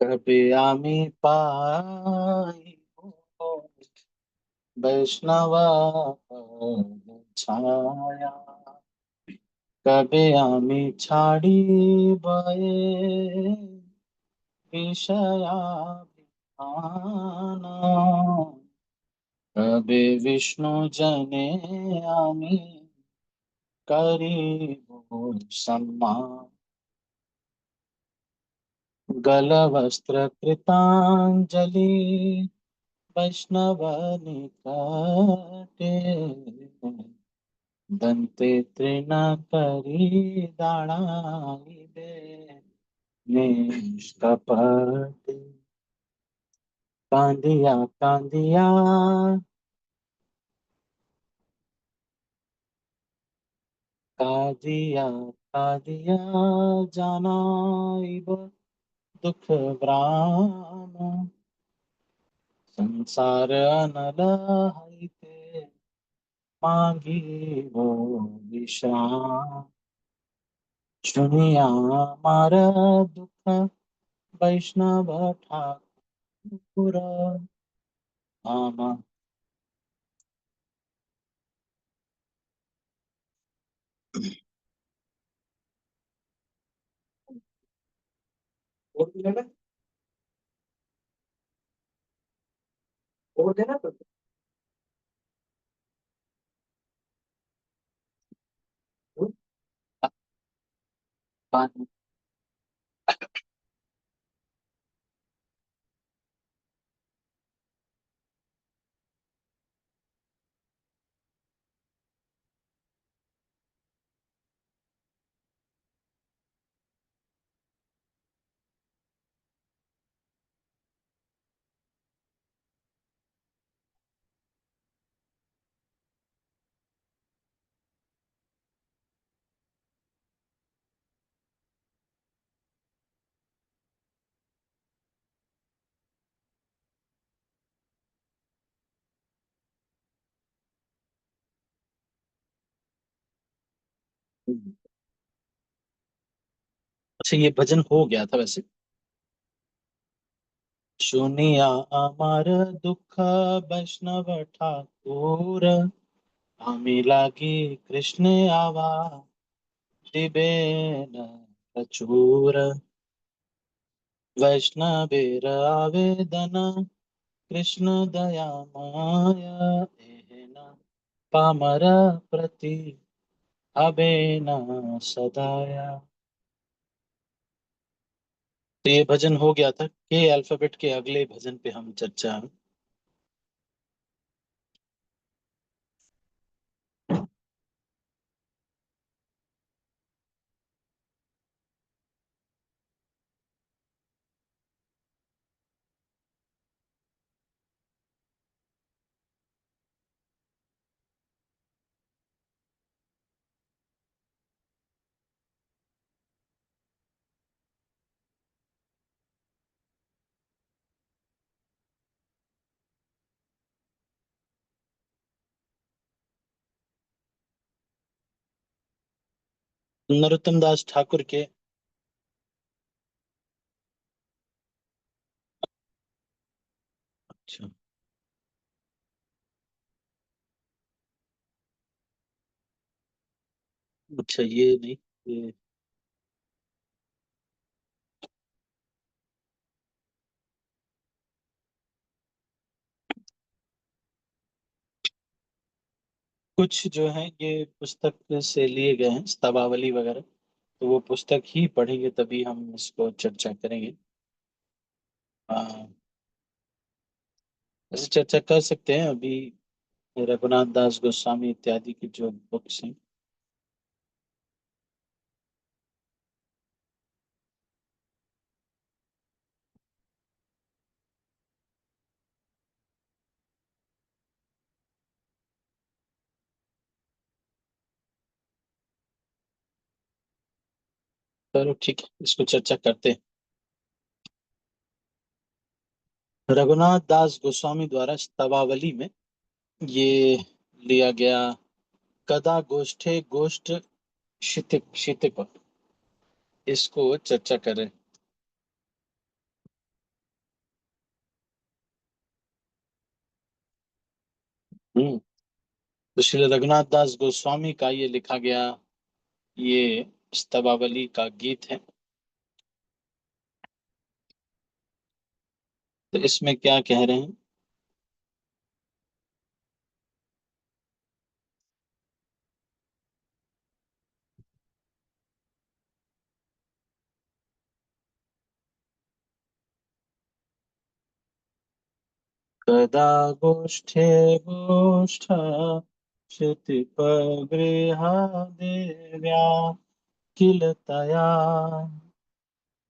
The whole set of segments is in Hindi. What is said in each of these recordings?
कभी आमी पाई वैष्णव छाया, कभी आमी छाड़ी बये विषयाभिमाना, कभी विष्णु जने आमी करीबो सम्मान, गलवस्त्र कृतांजलि वैष्णव निकटे, दंते तृणकरी दाढ़ाई निष्कपट। कांदिया कांदिया कादिया कादिया जाना इब दुख ब्राह्म, संसार अनल हईते मांगी वो विश्राम। सुनिया मार दुख वैष्णव ठाकुर, आमा। और भी लेना? और देना तो पानी। अच्छा, ये भजन हो गया था वैसे। सुनिया अमर दुख वैष्णव ठाकुर, आमी लागी कृष्ण आवा दिबेन प्रचुर, वैष्णवेर आवेदन कृष्ण दया माय, एन पामर प्रति अबे न सदाया। तो ये भजन हो गया था। के अल्फाबेट के अगले भजन पे हम चर्चा। नरोत्तम दास ठाकुर के। अच्छा। अच्छा, ये नहीं। ये कुछ जो है ये पुस्तक से लिए गए हैं, स्तवावली वगैरह। तो वो पुस्तक ही पढ़ेंगे तभी हम इसको चर्चा करेंगे। हाँ, ऐसे चर्चा कर सकते हैं अभी। रघुनाथ दास गोस्वामी इत्यादि की जो बुक्स हैं। चलो ठीक है, इसको चर्चा करते हैं। रघुनाथ दास गोस्वामी द्वारा स्तवावली में ये लिया गया। कदा गोष्ठे गोष्ठ क्षितिप, इसको चर्चा कर रहे हैं। हम्म। तो श्री रघुनाथ दास गोस्वामी का ये लिखा गया ये स्तवावली का गीत है। तो इसमें क्या कह रहे हैं? कदा गोष्ठे गोष्ठ क्षितिपगृहादेव्या किल तया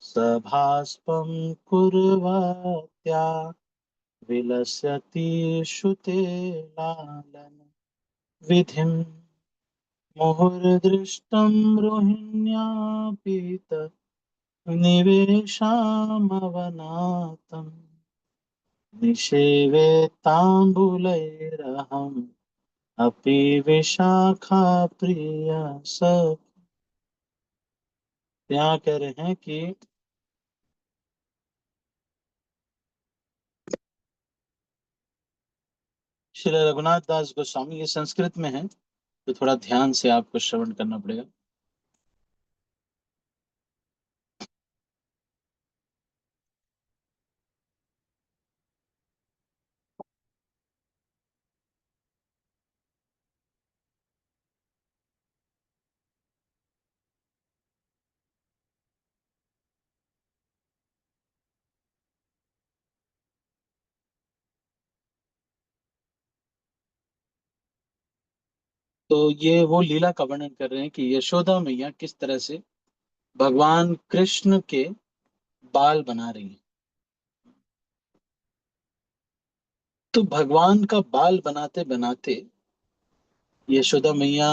सभास्पं कुर्वत्या विलसति श्रुते लालन विधिं मुहुर्दृष्टं रोहिण्यापीत निवेशामवनातम् निषेवे ताम्बूलैरहम् अपि विशाखा प्रिय सब। यहाँ कह रहे हैं कि श्री रघुनाथ दास गोस्वामी, ये संस्कृत में है तो थोड़ा ध्यान से आपको श्रवण करना पड़ेगा। तो ये वो लीला का वर्णन कर रहे हैं कि यशोदा मैया किस तरह से भगवान कृष्ण के बाल बना रही हैं। तो भगवान का बाल बनाते बनाते यशोदा मैया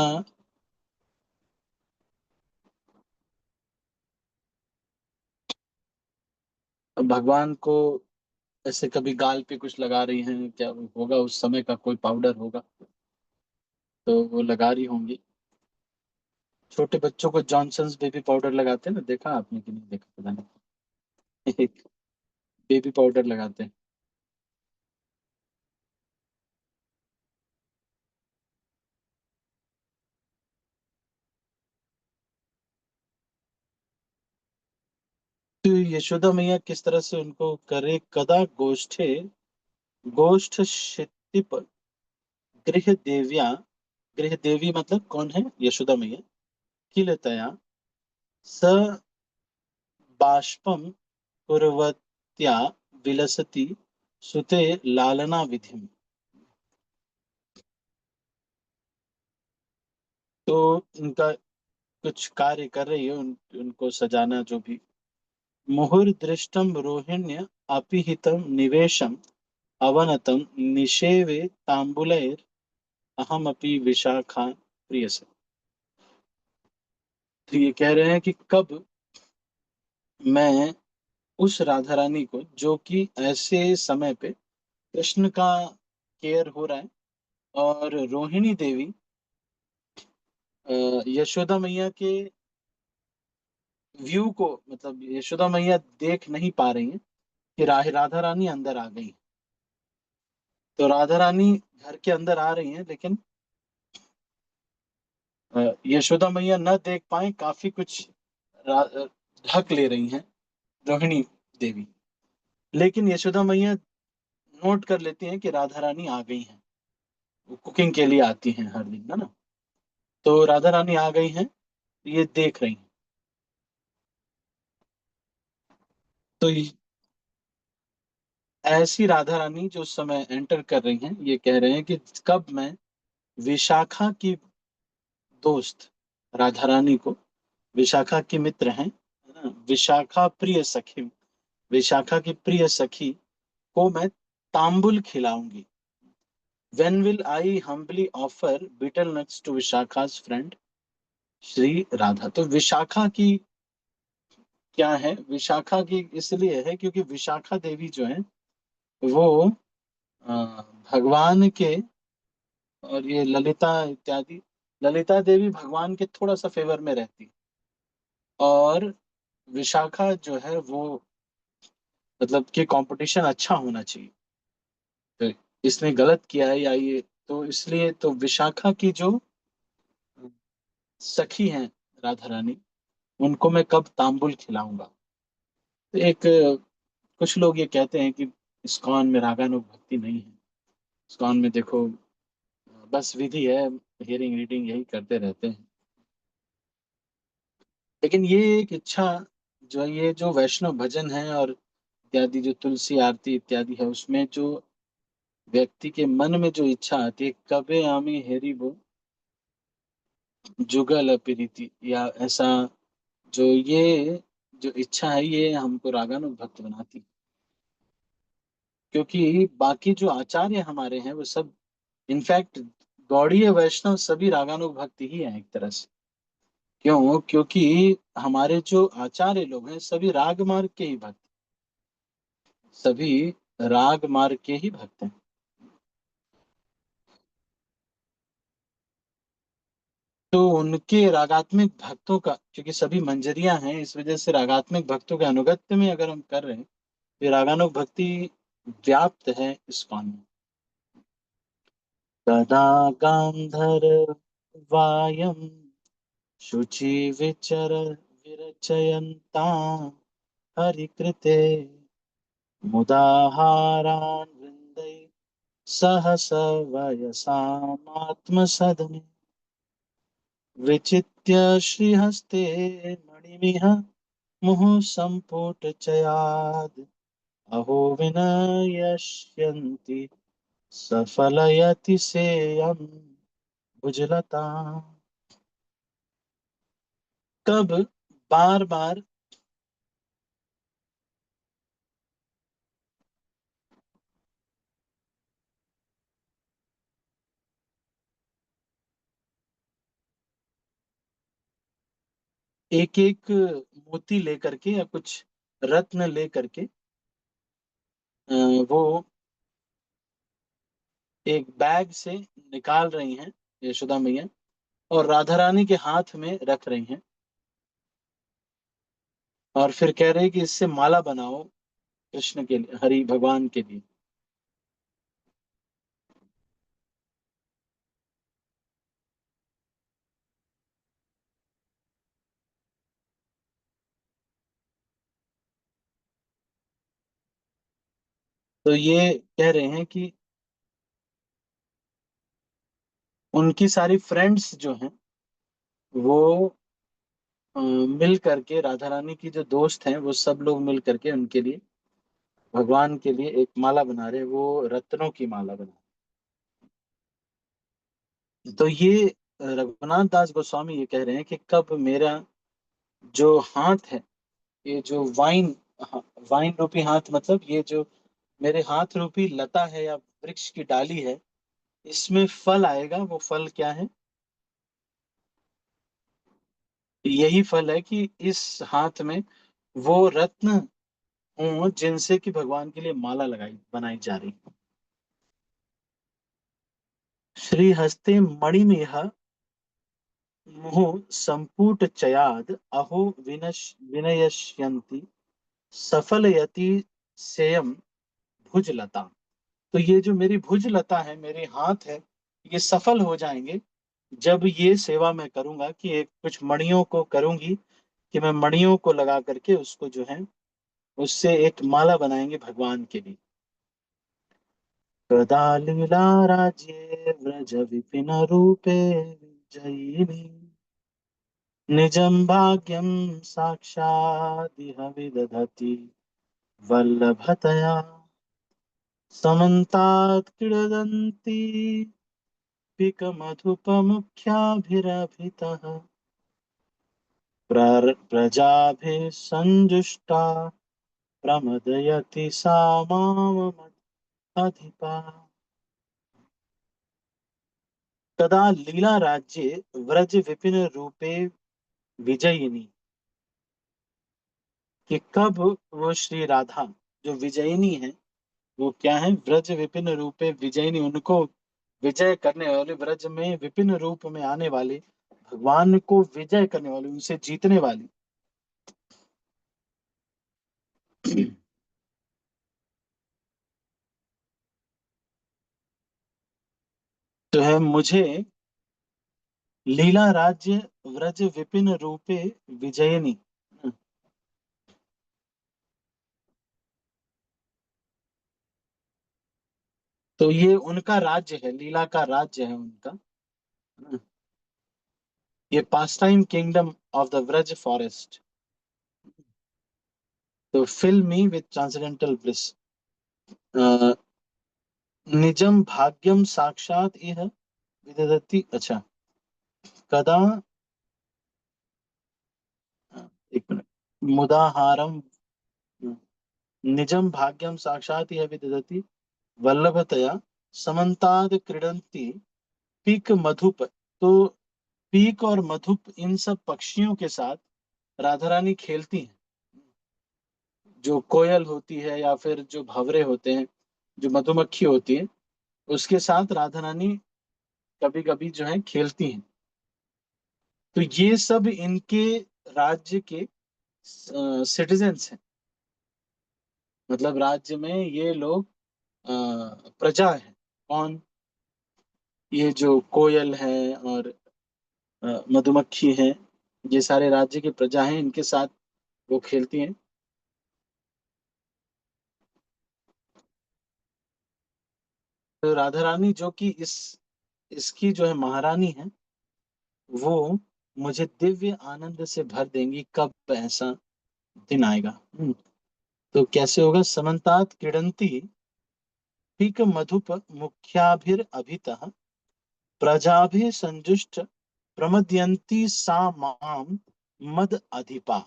भगवान को ऐसे कभी गाल पे कुछ लगा रही हैं, क्या होगा उस समय का कोई पाउडर होगा तो वो लगा रही होंगी। छोटे बच्चों को जॉनसन्स बेबी पाउडर लगाते हैं ना, देखा आपने कि नहीं देखा पता नहीं। बेबी पाउडर लगाते हैं। तो यशोदा मैया किस तरह से उनको करे, कदा गोष्ठे गोष्ठ क्षितिप गृह देव्या, गृह देवी मतलब कौन है? यशोदा मैया। किलतया स बाष्पम कुर्वत्या विलसति सुते लालना विधिम। तो उनका कुछ कार्य कर रही है, उनको सजाना जो भी। मुहुर्दृष्टम रोहिण्य अपिहितम निवेशम अवनतम निषेवे तांबुलैर अहमपि विशाखा प्रिय से। तो ये कह रहे हैं कि कब मैं उस राधा रानी को, जो कि ऐसे समय पे कृष्ण का केयर हो रहा है, और रोहिणी देवी यशोदा मैया के व्यू को, मतलब यशोदा मैया देख नहीं पा रही हैं कि राधा रानी अंदर आ गई। तो राधा रानी घर के अंदर आ रही हैं, लेकिन यशोदा मैया न देख पाए, काफी कुछ ढक ले रही हैं रोहिणी देवी। लेकिन यशोदा मैया नोट कर लेती हैं कि राधा रानी आ गई हैं। वो कुकिंग के लिए आती हैं हर दिन, है ना। तो राधा रानी आ गई हैं, ये देख रही हैं। तो ऐसी राधा रानी जो उस समय एंटर कर रही हैं, ये कह रहे हैं कि कब मैं विशाखा की दोस्त राधा रानी को, विशाखा की मित्र हैं, है ना, विशाखा प्रिय सखी, विशाखा की प्रिय सखी को मैं तांबुल खिलाऊंगी। When will I humbly offer betel nuts to विशाखा's friend Shri Radha? तो विशाखा की क्या है? विशाखा की इसलिए है क्योंकि विशाखा देवी जो है वो अ, भगवान के, और ये ललिता इत्यादि, ललिता देवी भगवान के थोड़ा सा फेवर में रहती, और विशाखा जो है वो, मतलब कि कंपटीशन अच्छा होना चाहिए। तो इसने गलत किया है, या ये तो इसलिए तो विशाखा की जो सखी हैं, राधा रानी, उनको मैं कब तांबुल खिलाऊंगा। तो एक कुछ लोग ये कहते हैं कि इस्कॉन में रागानुग भक्ति नहीं है। इस्कॉन में देखो बस विधि है, हियरिंग रीडिंग यही करते रहते हैं। लेकिन ये एक इच्छा जो है, ये जो वैष्णव भजन है और इत्यादि जो तुलसी आरती इत्यादि है, उसमें जो व्यक्ति के मन में जो इच्छा आती है, कबे आमी हेरी बो जुगल प्रीति, या ऐसा, जो ये जो इच्छा है ये हमको रागानुग भक्त बनाती है। क्योंकि बाकी जो आचार्य हमारे हैं वो सब इनफैक्ट गौड़ीय वैष्णव सभी रागानुग भक्ति ही है एक तरह से। क्यों? क्योंकि हमारे जो आचार्य लोग हैं सभी राग मार्ग के ही भक्त, सभी राग मार्ग के ही भक्त हैं। तो उनके रागात्मिक भक्तों का, क्योंकि सभी मंजरियां हैं, इस वजह से रागात्मिक भक्तों के अनुगत्य में अगर हम कर रहे हैं तो ये रागानुग भक्ति व्याप्त है इस्कॉन में। तदा गांधर वायम शुचि विचर विरचयन्ता हरिकृते मुदाहारान् वृन्दै सहस वयसामात्मसदने विचित्य श्रीहस्ते मणिमिह मुहुः सम्पुटचयाद् अहो विनयस्यन्ति सफलयति सेयं भुजलता। कब बार बार एक एक मोती लेकर के या कुछ रत्न लेकर के वो एक बैग से निकाल रही हैं यशोदा मैया, और राधा रानी के हाथ में रख रही हैं, और फिर कह रहे हैं कि इससे माला बनाओ कृष्ण के लिए, हरि भगवान के लिए। तो ये कह रहे हैं कि उनकी सारी फ्रेंड्स जो हैं वो मिल करके, राधा रानी की जो दोस्त हैं वो सब लोग मिल करके उनके लिए, भगवान के लिए एक माला बना रहे हैं, वो रत्नों की माला बना रहे हैं। तो ये रघुनाथ दास गोस्वामी ये कह रहे हैं कि कब मेरा जो हाथ है, ये जो वाइन, वाइन रूपी हाथ, मतलब ये जो मेरे हाथ रूपी लता है या वृक्ष की डाली है, इसमें फल आएगा। वो फल क्या है? यही फल है कि इस हाथ में वो रत्न हों जिनसे कि भगवान के लिए माला लगाई बनाई जा रही। श्री हस्ते मणिमेह मुहुः संपुट चयाद अहो विनयस्यन्ति सफलयति सेयम भुजलता। तो ये जो मेरी भुजलता है, मेरे हाथ है, ये सफल हो जाएंगे जब ये सेवा मैं करूंगा, कि एक कुछ मणियों को करूंगी, कि मैं मणियों को लगा करके उसको जो है उससे एक माला बनाएंगे भगवान के लिए। कदा लीला राज्ये व्रज विपिन रूपे विजयिनी निजं भाग्यं साक्षादिह विदधति वल्लभतया समन्तात् क्रीडन्ति पिकमधुपमुख्याभिरभितः प्रजाभिः सञ्जुष्टा प्रमदयति सा मामधिपा। तदा लीला राज्ये व्रज विपिन रूपे विजयिनी, कि कब वो श्री राधा जो विजयिनी है, वो क्या है? व्रज विपिन रूपे विजयिनी, उनको विजय करने वाले, व्रज में विपिन रूप में आने वाले, भगवान को विजय करने वाली, उनसे जीतने वाली। तो है मुझे लीला राज्य व्रज विपिन रूपे विजयनी। तो ये उनका राज्य है, लीला का राज्य है उनका। ये pastime kingdom of the Vraj forest. तो fill me with transcendental bliss. निजम भाग्यम साक्षात यह विदधति। अच्छा, कदा, एक मिनट, मुदाहारम, निजम भाग्यम साक्षात यह विदधति वल्लभतया समन्ताद क्रीडंती पीक मधुप। तो पीक और मधुप इन सब पक्षियों के साथ राधा रानी खेलती हैं। जो कोयल होती है या फिर जो भंवरे होते हैं, जो मधुमक्खी होती है, उसके साथ राधा रानी कभी कभी जो है खेलती हैं। तो ये सब इनके राज्य के सिटीजन्स हैं। मतलब राज्य में ये लोग प्रजा है। कौन? ये जो कोयल है और मधुमक्खी है, ये सारे राज्य की प्रजा हैं, इनके साथ वो खेलती हैं। तो राधा रानी जो कि इस इसकी जो है महारानी है, वो मुझे दिव्य आनंद से भर देंगी। कब ऐसा दिन आएगा? तो कैसे होगा? समन्तात क्रीडंती पीक मधुप मुख्याभिर अभितः प्रजाभि संजुष्ट प्रमदयंती सा माम मद अधिपा।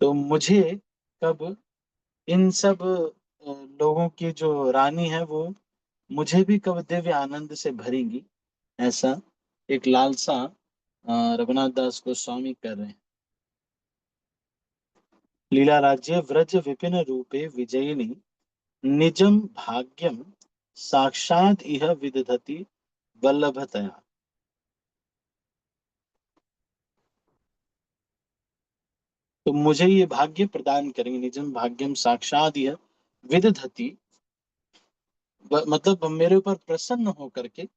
तो मुझे कब इन सब लोगों की जो रानी है, वो मुझे भी कब दिव्य आनंद से भरेंगी, ऐसा एक लालसा रघुनाथ दास गोस्वामी कर रहे हैं। लीला राज्य व्रज विपिन रूपे विजयिनी निजम भाग्यम साक्षात इह विदधति वल्लभतया। तो मुझे ये भाग्य प्रदान करेंगे, निजम भाग्यम साक्षात यह विदधति, मतलब मेरे ऊपर प्रसन्न होकर के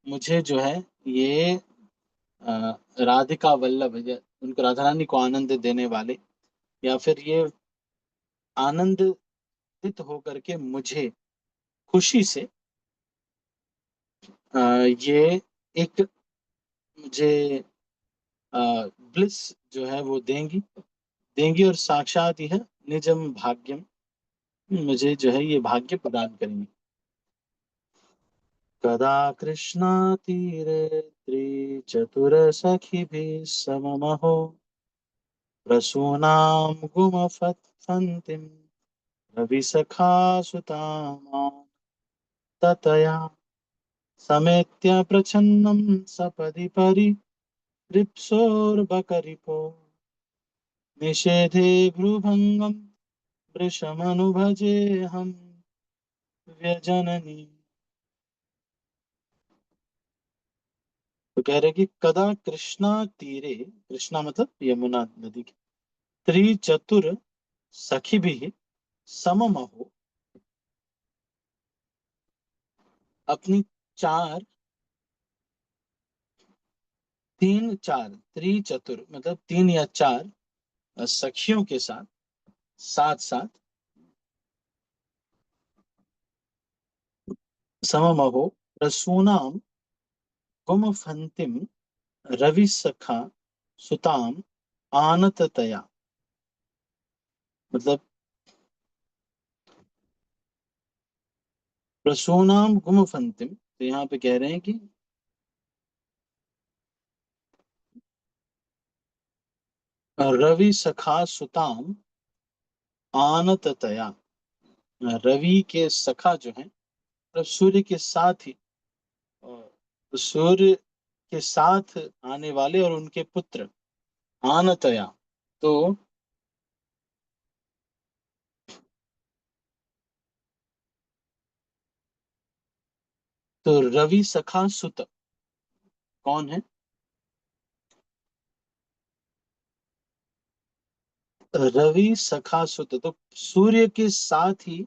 मुझे जो है ये राधिका वल्लभ, उनको राधा रानी को आनंद देने वाले, या फिर ये आनंदित होकर के मुझे खुशी से ये एक मुझे ब्लिस जो है वो देंगी, देंगी, और साक्षात यह निजम भाग्यम, मुझे जो है ये भाग्य प्रदान करेंगे। कदा कृष्णा तीरे त्रिचतुर सखिभिः सममहो प्रसूनां गुमफत्फन्तीं रविसखा सुतामां ततया समेत्य प्रच्छन्नं सपदि परिप्सोर्बकरिपो निषेधे भ्रुभङ्गं वृषमनुभजेऽहं व्यजननी। तो कह रहे कि कदा कृष्णा तीरे, कृष्णा मतलब यमुना नदी के, त्रिचतुर सखी भी सममहो, अपनी चार, तीन चार, त्रिचतुर मतलब तीन या चार सखियों के साथ, साथ साथ, सममहो प्रसूनाम गुमफन्तिम रविसखा सुताम आनततया। मतलब प्रसूनाम गुमफन्तिम, तो यहाँ पे कह रहे हैं कि रवि सखा सुताम आनततया, रवि के सखा जो है, मतलब सूर्य के साथ ही, सूर्य के साथ आने वाले और उनके पुत्र आनतया। तो रवि सखा सुत कौन है? रवि सखा सुत, तो सूर्य के साथ ही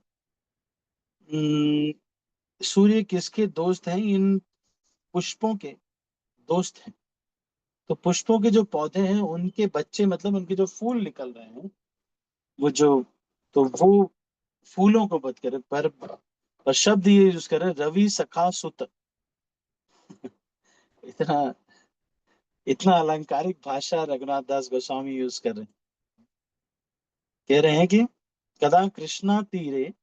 सूर्य किसके दोस्त हैं? इन पुष्पों के दोस्त हैं। तो पुष्पों के जो पौधे हैं उनके बच्चे, मतलब उनके जो फूल निकल रहे हैं, वो जो, तो वो फूलों को बत करे पर शब्द ये यूज कर रहे हैं, रवि सखा सुत। इतना इतना अलंकारिक भाषा रघुनाथ दास गोस्वामी यूज कर रहे हैं। कह रहे हैं कि कदा कृष्णा तीरे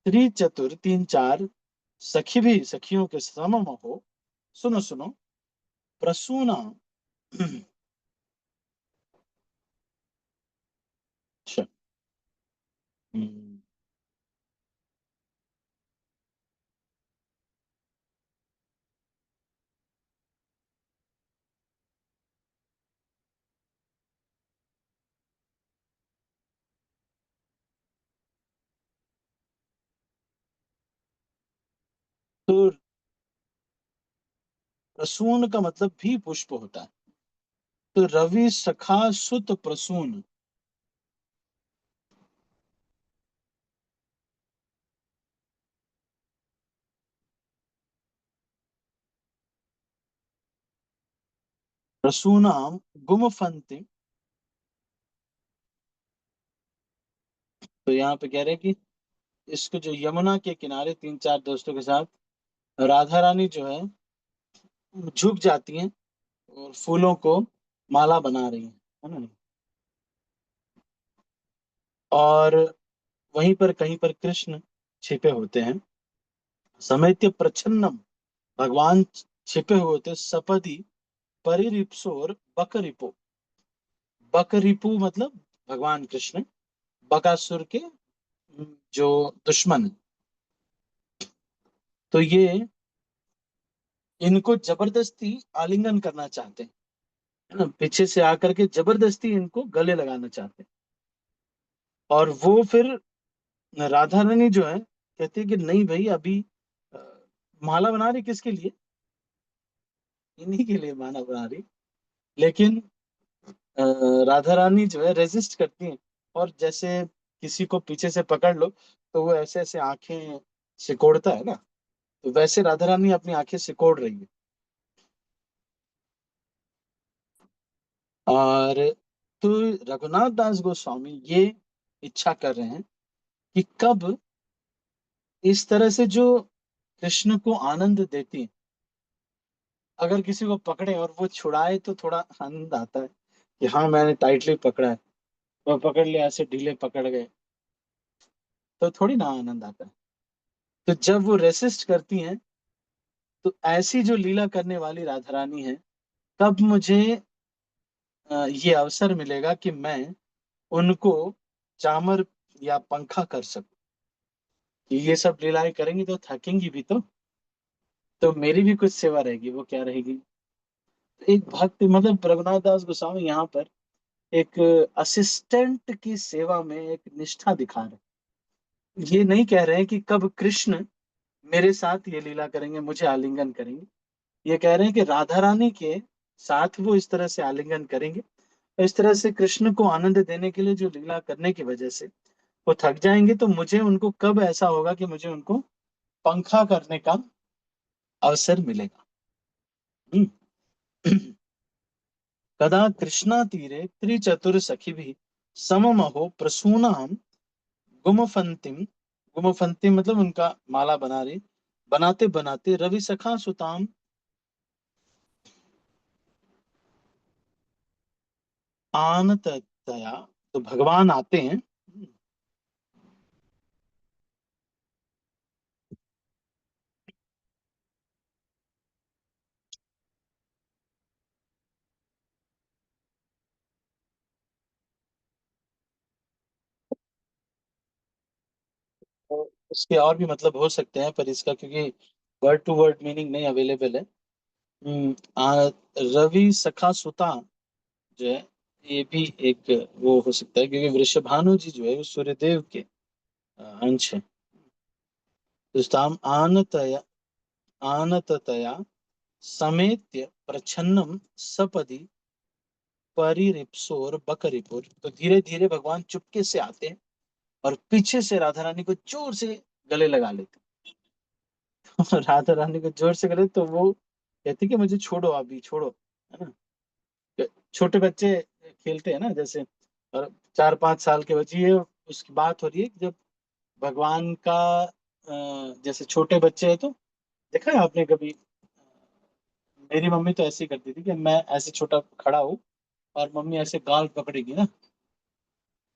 त्रिचतुर, तीन चार सखी भी सखियों के समम हो, सुनो सुनो प्रसूना। अच्छा। हम्म। तो प्रसून का मतलब भी पुष्प होता है। तो रवि सखा सुत प्रसून। प्रसूनाम गुमफन्ति। तो यहाँ पे कह रहे हैं कि इसको जो यमुना के किनारे तीन चार दोस्तों के साथ राधा रानी जो है झुक जाती हैं और फूलों को माला बना रही हैं, है ना। और वहीं पर कहीं पर कृष्ण छिपे होते हैं। समेत्य प्रच्छन्नम, भगवान छिपे हुए होते सपदि परिरिप्सोर बकरिपो। बकरिपु मतलब भगवान कृष्ण बकासुर के जो दुश्मन हैं। तो ये इनको जबरदस्ती आलिंगन करना चाहते हैं, है ना, पीछे से आकर के जबरदस्ती इनको गले लगाना चाहते हैं। और वो फिर राधा रानी जो है कहती है कि नहीं भाई, अभी अ, माला बना रही किसके लिए? इन्हीं के लिए माला बना रही। लेकिन अ, राधा रानी जो है रेजिस्ट करती हैं। और जैसे किसी को पीछे से पकड़ लो तो वो ऐसे ऐसे आंखें सिकोड़ता है ना, तो वैसे राधा रानी अपनी आंखें सिकोड़ रही है। और तो रघुनाथ दास गोस्वामी ये इच्छा कर रहे हैं कि कब इस तरह से जो कृष्ण को आनंद देती है, अगर किसी को पकड़े और वो छुड़ाए तो थोड़ा आनंद आता है कि हाँ मैंने टाइटली पकड़ा है। वो पकड़ लिया, ऐसे ढीले पकड़ गए तो थोड़ी ना आनंद आता है। तो जब वो रेसिस्ट करती हैं, तो ऐसी जो लीला करने वाली राधा रानी है, कब मुझे ये अवसर मिलेगा कि मैं उनको चामर या पंखा कर सकूं? कि ये सब लीलाएं करेंगी तो थकेंगी भी तो मेरी भी कुछ सेवा रहेगी, वो क्या रहेगी? एक भक्त मतलब रघुनाथ दास गोस्वामी यहाँ पर एक असिस्टेंट की सेवा में एक निष्ठा दिखा रहे हैं। ये नहीं कह रहे हैं कि कब कृष्ण मेरे साथ ये लीला करेंगे, मुझे आलिंगन करेंगे। ये कह रहे हैं कि राधा रानी के साथ वो इस तरह से आलिंगन करेंगे, और इस तरह से कृष्ण को आनंद देने के लिए जो लीला करने की वजह से वो थक जाएंगे, तो मुझे उनको कब ऐसा होगा कि मुझे उनको पंखा करने का अवसर मिलेगा। हम्म। कदा कृष्णा तीरे त्रिचतुर सखी भी सममहो प्रसूनाम गुमफंतिम। गुमफंतिम मतलब उनका माला बना रही, बनाते बनाते रवि सखा सुताम आनततया। तो भगवान आते हैं। तो इसके और भी मतलब हो सकते हैं, पर इसका क्योंकि वर्ड टू वर्ड मीनिंग नहीं अवेलेबल है। रवि सखा सुता जो है, ये भी एक वो हो सकता है, क्योंकि वृषभानु जी जो है वो सूर्यदेव के अंश है। तो ताम आनतया, आनततया समेत्य प्रच्छन्नम सपदि परिरिप्सोर बकरिपुर। तो धीरे धीरे भगवान चुपके से आते हैं और पीछे से राधा रानी को जोर से गले लगा लेते हैं। राधा रानी को जोर से करे तो वो कहती कि मुझे छोड़ो, अभी छोड़ो, है ना। छोटे बच्चे खेलते हैं ना जैसे, और 4-5 साल के बच्चे, ये उसकी बात हो रही है कि जब भगवान का जैसे छोटे बच्चे हैं तो देखा है आपने कभी, मेरी मम्मी तो ऐसे ही करती थी कि मैं ऐसे छोटा खड़ा हूँ और मम्मी ऐसे गाल पकड़ेगी ना,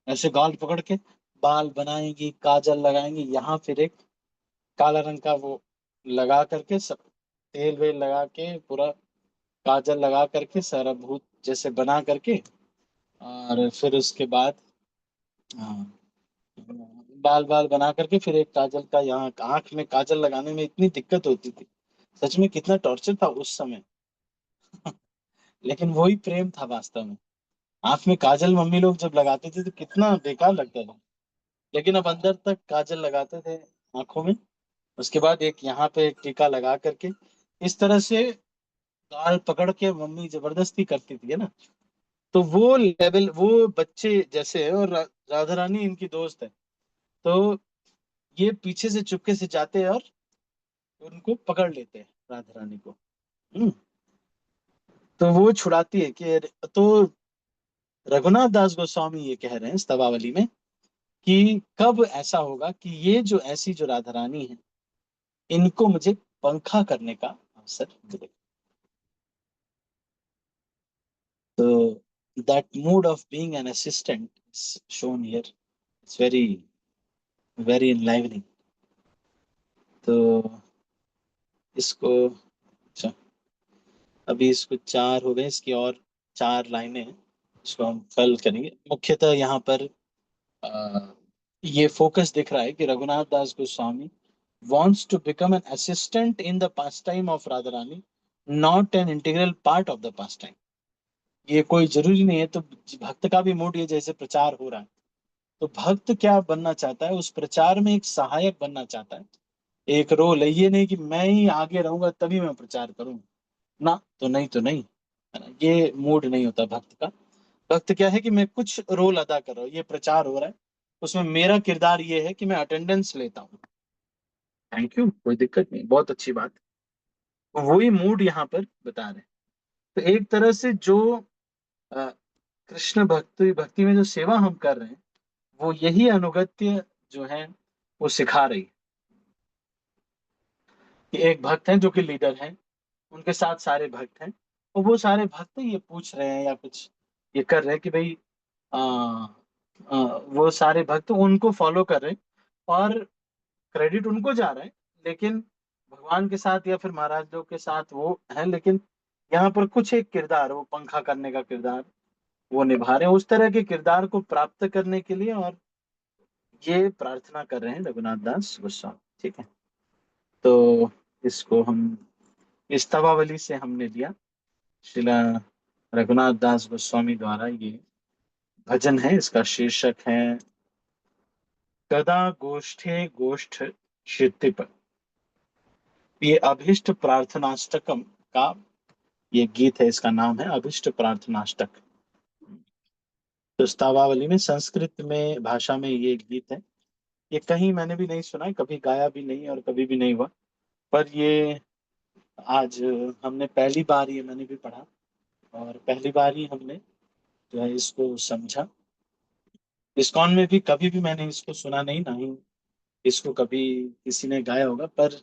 ऐसे गाल पकड़ के बाल बनाएंगी, काजल लगाएंगी, यहाँ फिर एक काला रंग का वो लगा करके सब तेल वेल लगा के पूरा काजल लगा करके सारा भूत जैसे बना करके, और फिर उसके बाद हाँ, बाल बाल बना करके फिर एक काजल का यहाँ आंख में काजल लगाने में इतनी दिक्कत होती थी, सच में कितना टॉर्चर था उस समय। लेकिन वही प्रेम था वास्तव में। आंख में काजल मम्मी लोग जब लगाते थे तो कितना बेकार लगता था, लेकिन अब अंदर तक काजल लगाते थे आंखों में, उसके बाद एक यहाँ पे एक टीका लगा करके इस तरह से गाल पकड़ के मम्मी जबरदस्ती करती थी, है ना। तो वो लेवल वो बच्चे जैसे है, और राधा रानी इनकी दोस्त है, तो ये पीछे से चुपके से जाते हैं और उनको पकड़ लेते हैं राधा रानी को। हम्म। तो वो छुड़ाती है कि तो रघुनाथ दास गोस्वामी ये कह रहे हैं स्तवावली में कि कब ऐसा होगा कि ये जो ऐसी जो राधा रानी है इनको मुझे पंखा करने का अवसर मिलेगा। तो that mood of being an assistant is shown here, it's very very enlivening. तो इसको, अच्छा, अभी इसको 4 हो गए, इसकी और 4 लाइनें हैं, इसको हम कल करेंगे। मुख्यतः यहाँ पर अ, ये फोकस दिख रहा है कि रघुनाथ दास Goswami wants to become an assistant in the pastime of Radharani, not an integral part of the pastime। ये कोई जरूरी नहीं है, तो भक्त का भी मूड ये जैसे प्रचार हो रहा है, तो भक्त क्या बनना चाहता है, उस प्रचार में एक सहायक बनना चाहता है, एक रोल है, ये नहीं कि मैं ही आगे रहूंगा तभी मैं प्रचार करूंगा, ना तो नहीं तो नहीं, है ना, ये मूड नहीं होता भक्त का। भक्त क्या है कि मैं कुछ रोल अदा कर रहा हूँ, ये प्रचार हो रहा है, उसमें मेरा किरदार ये है कि मैं अटेंडेंस लेता हूँ। थैंक यू, कोई दिक्कत नहीं, बहुत अच्छी बात। तो वही मूड यहाँ पर बता रहे हैं। तो एक तरह से जो अ, कृष्ण भक्ति भक्ति में जो सेवा हम कर रहे हैं, वो यही अनुगत्य जो है वो सिखा रही है कि एक भक्त है जो कि लीडर है, उनके साथ सारे भक्त हैं, और वो सारे भक्त ये पूछ रहे हैं या कुछ ये कर रहे हैं कि भाई आ, वो सारे भक्त उनको फॉलो कर रहे हैं, और क्रेडिट उनको जा रहा है, लेकिन भगवान के साथ या फिर महाराज लोग के साथ वो है, लेकिन यहाँ पर कुछ एक किरदार, वो पंखा करने का किरदार वो निभा रहे हैं, उस तरह के किरदार को प्राप्त करने के लिए, और ये प्रार्थना कर रहे हैं रघुनाथ दास गोस्वामी। ठीक है, तो इसको हम इस तवावली से हमने लिया, शिला रघुनाथ दास गोस्वामी द्वारा ये भजन है, इसका शीर्षक है कदा गोष्ठे गोष्ठ क्षितिप। ये अभिष्ट प्रार्थनाष्टकम का ये गीत है, इसका नाम है अभिष्ट प्रार्थनाष्टक। तो स्तवावली में संस्कृत में भाषा में ये गीत है, ये कहीं मैंने भी नहीं सुना है, कभी गाया भी नहीं और कभी भी नहीं हुआ, पर ये आज हमने पहली बार ये मैंने भी पढ़ा, और पहली बार ही हमने जो है इसको समझा। इस्कॉन में भी कभी भी मैंने इसको सुना नहीं, ना ही इसको कभी किसी ने गाया होगा, पर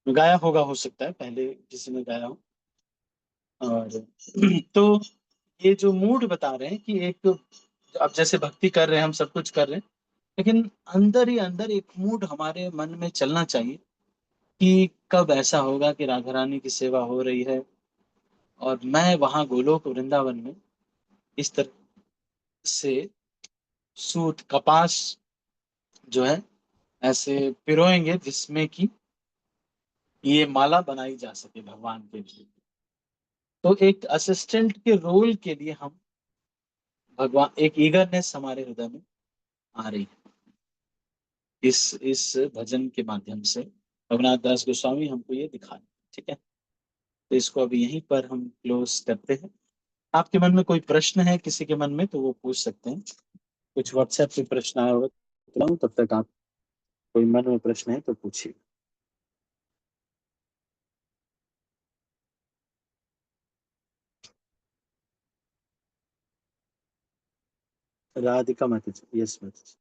गाया होगा, हो सकता है पहले किसी ने गाया हो। और तो ये जो मूड बता रहे हैं कि एक, अब जैसे भक्ति कर रहे हैं हम, सब कुछ कर रहे हैं, लेकिन अंदर ही अंदर एक मूड हमारे मन में चलना चाहिए कि कब ऐसा होगा कि राधा रानी की सेवा हो रही है और मैं वहां गोलोक वृंदावन में इस तरह से सूत कपास जो है ऐसे पिरोएंगे जिसमें कि ये माला बनाई जा सके भगवान के लिए। तो एक असिस्टेंट के रोल के लिए हम भगवान, एक ईगरनेस हमारे हृदय में आ रही है इस भजन के माध्यम से, रघुनाथ दास गोस्वामी हमको ये दिखा रहे हैं। ठीक है, तो इसको अभी यहीं पर हम क्लोज करते हैं। आपके मन में कोई प्रश्न है किसी के मन में तो वो पूछ सकते हैं, कुछ व्हाट्सएप पे प्रश्न आया होगा तो तब तक आप, कोई मन में प्रश्न है तो पूछिए। राधिका माता जी, यस माता जी।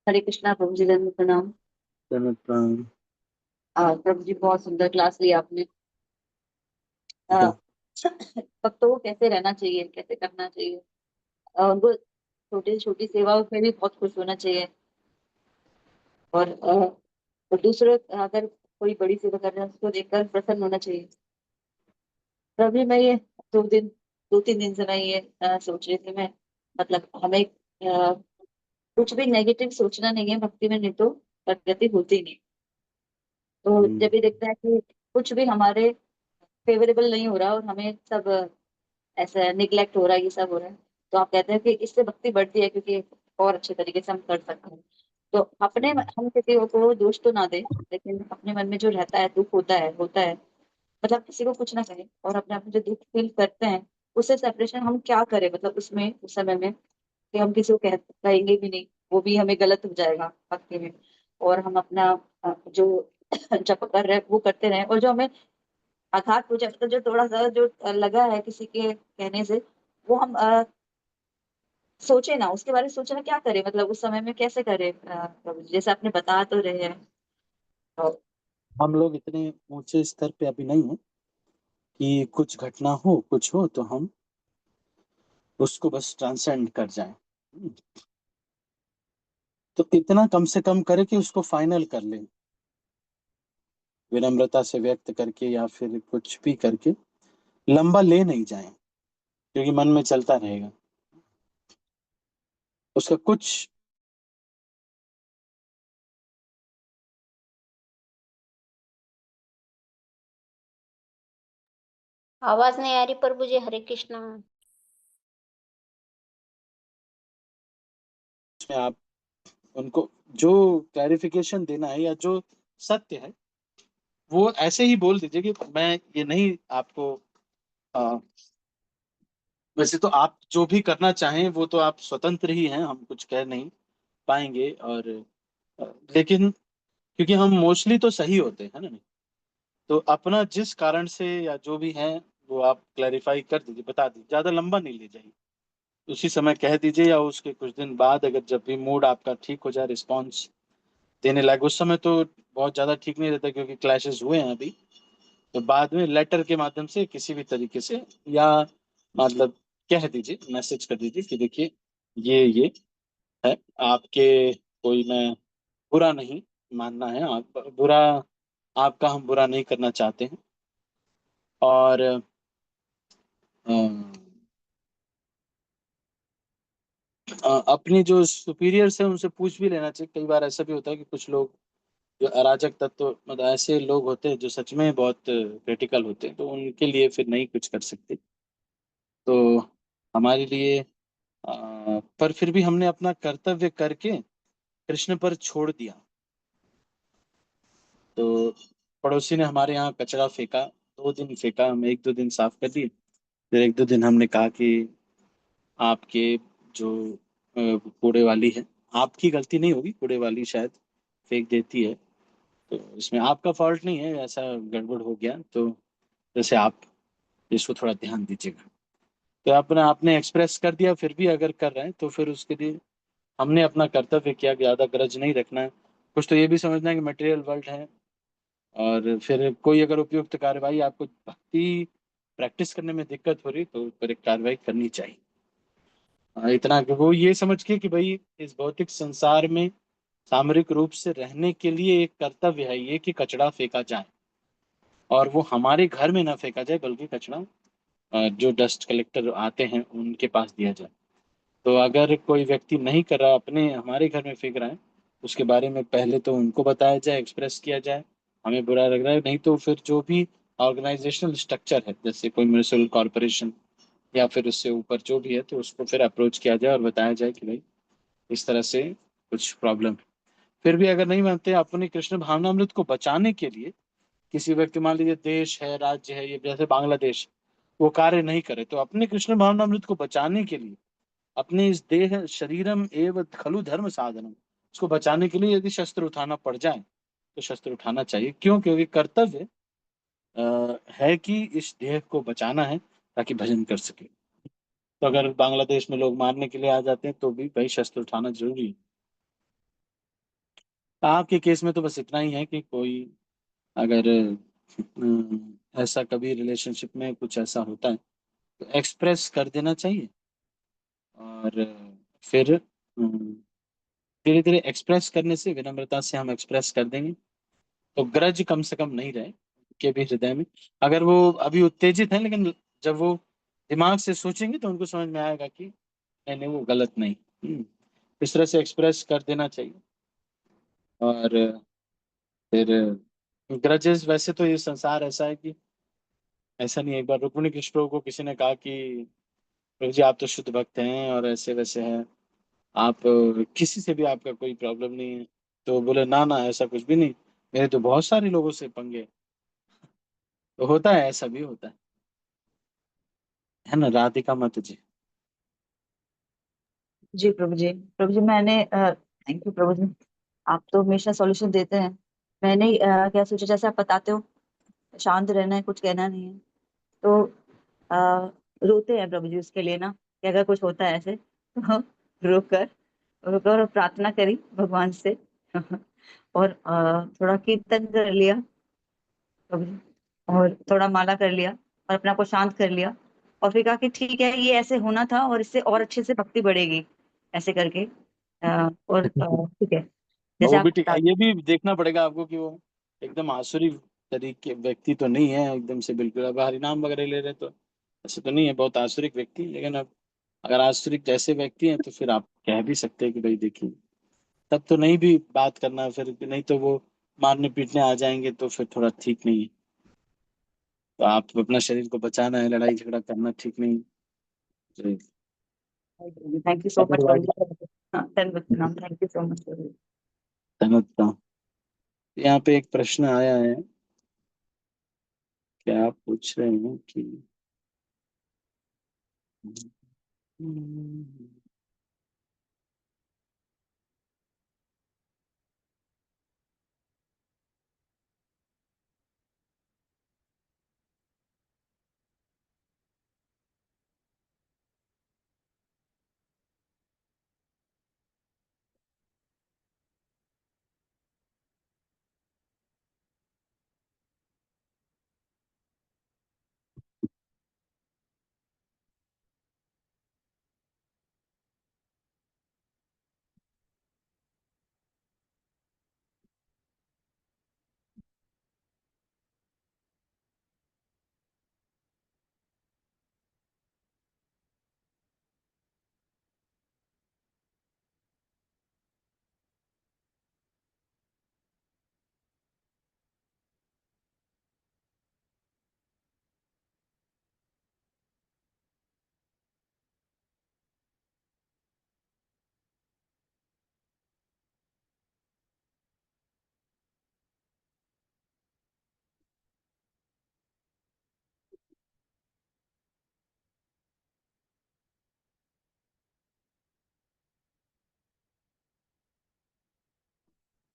हरे कृष्णा प्रभु जी, दंड प्रणाम। दंड प्रणाम। प्रभु जी, बहुत सुंदर क्लास ली आपने। आ, भक्तों को कैसे रहना चाहिए, कैसे करना चाहिए, उनको छोटी छोटी सेवाओं में भी बहुत खुश होना चाहिए। और दूसरों अगर कोई बड़ी सेवा कर रहे हैं उसको देखकर प्रसन्न होना चाहिए। तो अभी मैं ये 2 दिन 2-3 दिन से मैं ये सोच रही थी मैं, मतलब हमें कुछ भी नेगेटिव सोचना नहीं है भक्ति में, नहीं तो प्रगति होती नहीं। तो हम्म, जब भी देखते हैं कि कुछ भी हमारे फेवरेबल नहीं हो रहा और हमें सब ऐसा निग्लेक्ट हो रहा है, ये सब हो रहा है, तो आप कहते हैं कि इससे भक्ति बढ़ती है, क्योंकि और अच्छे तरीके से हम कर सकते हैं। तो अपने हम्म, हम किसी को दोष तो ना दे, लेकिन अपने मन में जो रहता है, दुख होता है, मतलब किसी को कुछ ना कहें और अपने आप में जो दुख फील करते हैं, उससे सेपरेशन हम क्या करें, मतलब उसमें उस समय में कि हम किसी को कहेंगे भी नहीं, वो भी हमें गलत हो जाएगा भक्ति में। और हम अपना जो जप कर रहे हैं वो करते रहे, और जो हमें आघात पहुंचा, मतलब जो थोड़ा सा जो लगा है किसी के कहने से, वो हम सोचे ना, उसके बारे में सोचे ना, क्या करें, मतलब उस समय में कैसे करें। प्रभु जी, जैसे आपने बता तो रहे हैं। तो हम लोग इतने ऊंचे स्तर पे अभी नहीं है कि कुछ घटना हो, कुछ हो तो हम उसको बस ट्रांसेंड कर जाएं। तो इतना कम से कम करे कि उसको फाइनल कर लें, विनम्रता से व्यक्त करके या फिर कुछ भी करके, लंबा ले नहीं जाएं, क्योंकि मन में चलता रहेगा उसका कुछ। आवाज नहीं आ रही प्रभु जी, हरे कृष्णा। उसमें आप उनको जो क्लैरिफिकेशन देना है या जो सत्य है वो ऐसे ही बोल दीजिए कि मैं ये नहीं आपको वैसे तो आप जो भी करना चाहें वो तो आप स्वतंत्र ही हैं, हम कुछ कह नहीं पाएंगे। और अ, लेकिन क्योंकि हम मोस्टली तो सही होते हैं ना, तो अपना जिस कारण से या जो भी है वो आप क्लैरिफाई कर दीजिए, बता दीजिए, ज्यादा लंबा नहीं ले जाइए। उसी समय कह दीजिए या उसके कुछ दिन बाद, अगर जब भी मूड आपका ठीक हो जाए, रिस्पॉन्स देने लायक, उस समय तो बहुत ज्यादा ठीक नहीं रहता क्योंकि क्लैशेस हुए हैं अभी। तो बाद में लेटर के माध्यम से किसी भी तरीके से, या मतलब कह दीजिए, मैसेज कर दीजिए कि देखिए ये है आपके, कोई मैं बुरा नहीं मानना है, आप बुरा, आपका हम बुरा नहीं करना चाहते हैं। और अपने जो सुपीरियर्स हैं उनसे पूछ भी लेना चाहिए। कई बार ऐसा भी होता है कि कुछ लोग जो अराजक तत्व, मतलब ऐसे लोग होते हैं जो सच में बहुत क्रिटिकल होते हैं, तो उनके लिए फिर नहीं कुछ कर सकते। तो हमारे लिए पर फिर भी हमने अपना कर्तव्य करके कृष्ण पर छोड़ दिया। तो पड़ोसी ने हमारे यहाँ कचरा फेंका, 2 दिन फेंका, हम 1-2 दिन साफ कर दिए। फिर 1-2 दिन हमने कहा कि आपके जो कूड़े वाली है, आपकी गलती नहीं होगी, कूड़े वाली शायद फेंक देती है, तो इसमें आपका फॉल्ट नहीं है, ऐसा गड़बड़ हो गया, तो जैसे आप इसको थोड़ा ध्यान दीजिएगा। तो आपने आपने एक्सप्रेस कर दिया, फिर भी अगर कर रहे हैं तो फिर उसके लिए हमने अपना कर्तव्य किया कि ज्यादा ग्रज नहीं रखना है। कुछ तो ये भी समझना है कि मटेरियल वर्ल्ड है, और फिर कोई अगर उपयुक्त कार्रवाई, आपको भक्ति प्रैक्टिस करने में दिक्कत हो रही तो उस पर एक कार्रवाई करनी चाहिए। इतना कि वो ये समझ के कि भाई इस भौतिक संसार में सामरिक रूप से रहने के लिए एक कर्तव्य है ये कि कचरा फेंका जाए, और वो हमारे घर में ना फेंका जाए, बल्कि कचरा जो डस्ट कलेक्टर आते हैं उनके पास दिया जाए। तो अगर कोई व्यक्ति नहीं कर रहा, अपने हमारे घर में फेंक रहा है, उसके बारे में पहले तो उनको बताया जाए, एक्सप्रेस किया जाए, हमें बुरा लग रहा है। नहीं तो फिर जो भी ऑर्गेनाइजेशनल स्ट्रक्चर है, जैसे कोई म्यूनिसिपल कॉरपोरेशन या फिर उससे ऊपर जो भी है, तो उसको फिर अप्रोच किया जाए और बताया जाए कि भाई इस तरह से कुछ प्रॉब्लम। फिर भी अगर नहीं मानते, अपने कृष्ण भावनामृत को बचाने के लिए किसी व्यक्ति, मान लीजिए देश है, राज्य है, ये जैसे बांग्लादेश, वो कार्य नहीं करे, तो अपने कृष्ण भावनामृत को बचाने के लिए, अपने इस देह शरीरम एवं खलु धर्म साधनम, उसको बचाने के लिए यदि शस्त्र उठाना पड़ जाए तो शस्त्र उठाना चाहिए। क्यों? क्योंकि कर्तव्य है कि इस देह को बचाना है, ताकि भजन कर सके। तो अगर बांग्लादेश में लोग मारने के लिए आ जाते हैं तो भी भाई शस्त्र उठाना जरूरी है। आपके केस में तो बस इतना ही है कि कोई अगर ऐसा कभी रिलेशनशिप में कुछ ऐसा होता है तो एक्सप्रेस कर देना चाहिए। और फिर धीरे धीरे एक्सप्रेस करने से, विनम्रता से हम एक्सप्रेस कर देंगे तो ग्रज कम से कम नहीं रहे के भी हृदय में। अगर वो अभी उत्तेजित है, लेकिन जब वो दिमाग से सोचेंगे तो उनको समझ में आएगा कि नहीं नहीं, वो गलत नहीं। इस तरह से एक्सप्रेस कर देना चाहिए। और फिर ग्रजेस, वैसे तो ये संसार ऐसा है कि ऐसा नहीं है। एक बार रुक्मिणी कृष्ण को किसी ने कहा कि प्रभु जी आप तो शुद्ध भक्त हैं और ऐसे वैसे हैं, आप किसी से भी आपका कोई प्रॉब्लम नहीं है। तो बोले ना ना, ऐसा कुछ भी नहीं, मेरे तो बहुत सारे लोगों से पंगे। तो होता है, ऐसा भी होता है ना राधिका मत जी। जी प्रभु जी, प्रभु जी मैंने थैंक यू प्रभु जी, आप तो हमेशा सॉल्यूशन देते हैं। मैंने क्या सोचा, जैसे आप बताते हो शांत रहना है, कुछ कहना नहीं है, तो आ, रोते हैं प्रभु जी उसके लिए ना, कि अगर कुछ होता है ऐसे तो रोकर रोकर और प्रार्थना करी भगवान से और थोड़ा कीर्तन कर लिया प्रभु जी, और थोड़ा माला कर लिया और अपने आप को शांत कर लिया, और फिर कहा कि ठीक है ये ऐसे होना था और इससे और अच्छे से भक्ति बढ़ेगी, ऐसे करके और ठीक है जैसे वो भी आप ठीक, ये भी देखना पड़ेगा आपको कि वो एकदम आसुरी तरीके व्यक्ति तो नहीं है एकदम से। बिल्कुल अब हरिनाम वगैरह ले रहे तो ऐसे तो नहीं है, बहुत आसुरिक व्यक्ति। लेकिन अब अगर आसुरिक जैसे व्यक्ति हैं तो फिर आप कह भी सकते हैं कि भाई देखिए, तब तो नहीं भी बात करना, फिर नहीं तो वो मारने पीटने आ जाएंगे तो फिर थोड़ा ठीक नहीं है। तो आप अपना शरीर को बचाना है, लड़ाई झगड़ा करना ठीक नहीं है। थैंक यू सो मच प्रभु अदरवाइज जी। हाँ, धन्यवाद प्रणाम, थैंक यू सो मच प्रभु जी। समझता हूँ। यहाँ पे एक प्रश्न आया है, क्या आप पूछ रहे हैं कि हम्म,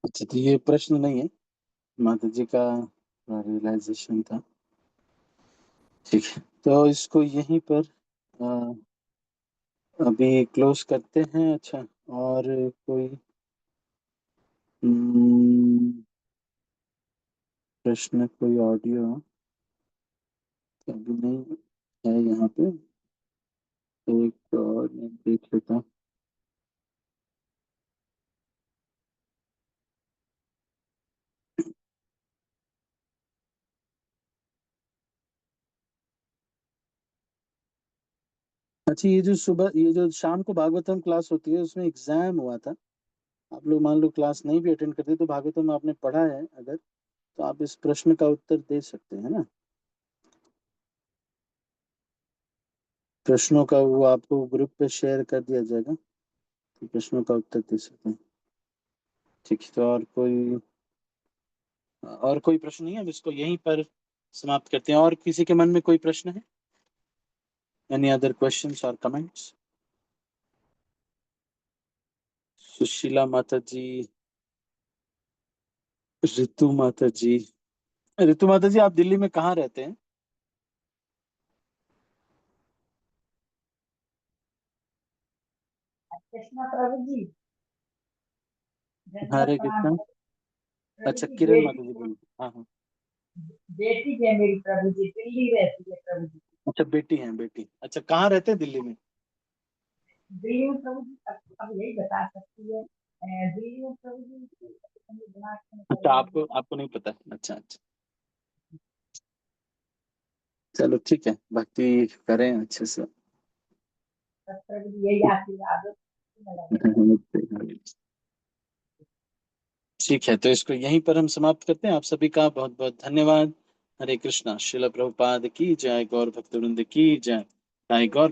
अच्छा, तो ये प्रश्न नहीं है, माता जी का रियलाइजेशन था। ठीक है, तो इसको यहीं पर अ, अभी क्लोज करते हैं। अच्छा, और कोई हम्म, प्रश्न, कोई ऑडियो तो अभी नहीं है यहाँ पे। एक और मैं देख लेता हूँ। अच्छा, ये जो सुबह, ये जो शाम को भागवतम क्लास होती है उसमें एग्जाम हुआ था। आप लोग मान लो क्लास नहीं भी अटेंड करते तो भागवतम आपने पढ़ा है अगर, तो आप इस प्रश्न का उत्तर दे सकते हैं ना। प्रश्नों का वो आपको ग्रुप पे शेयर कर दिया जाएगा, तो प्रश्नों का उत्तर दे सकते हैं। ठीक है, तो और कोई प्रश्न नहीं है, अब इसको यहीं पर समाप्त करते हैं। और किसी के मन में कोई प्रश्न है? एनी अदर क्वेश्चंस और कमेंट्स? सुशीला माता जी, ऋतु माता जी। ऋतु माता जी, आप दिल्ली में कहाँ रहते हैं? कृष्णा प्रभु जी। हरे प्रणाम कृष्णा। प्रभु अच्छा, जी। किरण माता जी बोल। हाँ हाँ। बेटी है मेरी प्रभु जी, दिल्ली रहती है प्रभु जी। अच्छा, बेटी है बेटी। अच्छा, कहाँ रहते हैं दिल्ली में? दिल्ली में प्रभु जी, अब यही बता सकती है। दिल्ली में प्रभु जी दिमाग में चल अच्छा, रहा आपको आपको नहीं पता है। अच्छा अच्छा, चलो ठीक है, भक्ति करें अच्छे से। है। प्रभु जी यही आशीर्वाद है। ठीक है, तो इसको यहीं पर हम समाप्त करते हैं। आप सभी का बहुत बहुत धन्यवाद। हरे कृष्णा। श्रील प्रभुपाद की जय, गौर भक्तवृंद की जय। जय गौर।